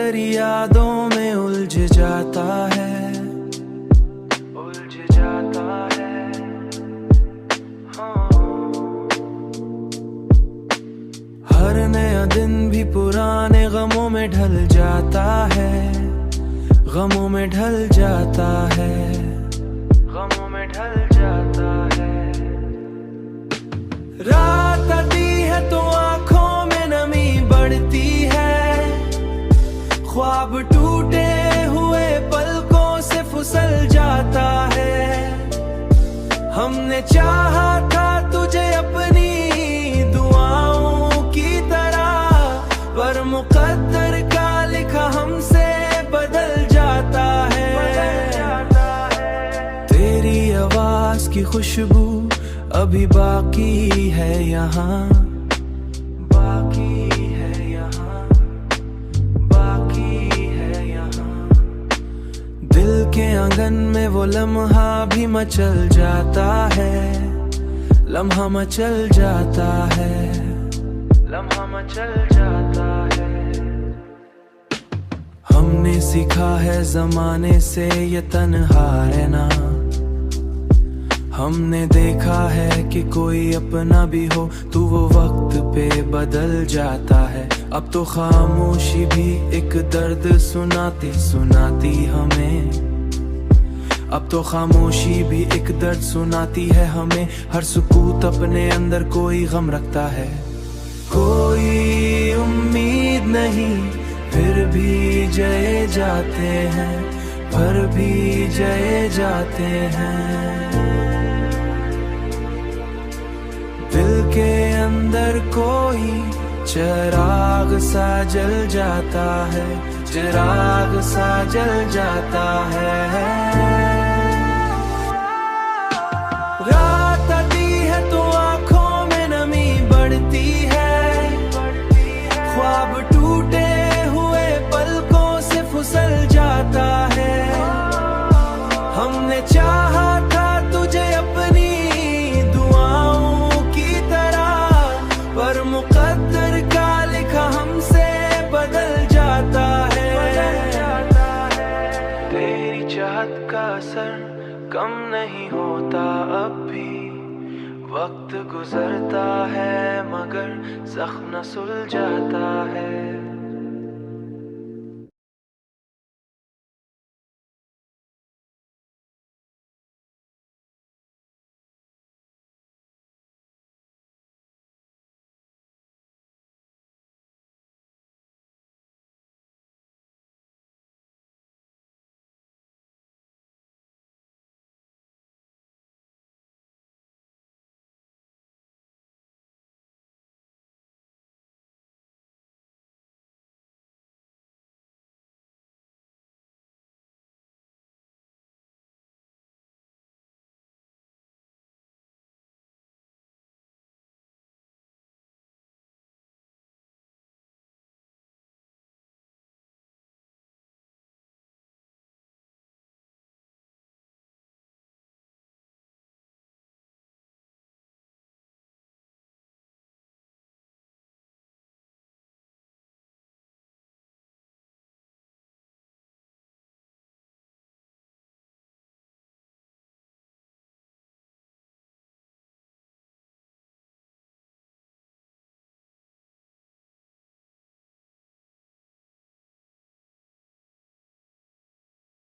तेरी यादों में उलझ जाता है, उलझ जाता है। हाँ। हर नया दिन भी पुराने गमों में ढल जाता है, गमों में ढल जाता है, गमों में ढल जाता है। रात आती है तो आंखों में नमी बढ़ती है, ख्वाब टूटे हुए पलकों से फिसल जाता है। हमने चाहा था तुझे अपनी दुआओं की तरह, पर मुकद्दर का लिखा हमसे बदल जाता है। तेरी आवाज की खुशबू अभी बाकी है यहाँ, बाकी है यहाँ, बाकी है यहाँ। दिल के आंगन में वो लम्हा भी मचल जाता है, लम्हा मचल जाता है, लम्हा मचल जाता है। हमने सीखा है जमाने से ये तन्हा रहना, हमने देखा है कि कोई अपना भी हो तो वो वक्त पे बदल जाता है। अब तो खामोशी भी एक दर्द सुनाती सुनाती हमें, अब तो खामोशी भी एक दर्द सुनाती है हमें। हर सुकूत अपने अंदर कोई गम रखता है, कोई उम्मीद नहीं फिर भी जय जाते हैं, पर भी जय जाते हैं। दिल के अंदर कोई चिराग सा जल जाता है, चिराग सा जल जाता है। रात आती है तो आंखों में नमी बढ़ती है, ख्वाब टूटे हुए पलकों से फिसल जाता है। हमने चाहा था तुझे अपनी दुआओं की तरह, पर मुकद्दर का लिखा हमसे बदल जाता है। तेरी चाहत का असर कम नहीं होता अब भी, वक्त गुजरता है मगर जख्म न सुलझाता है।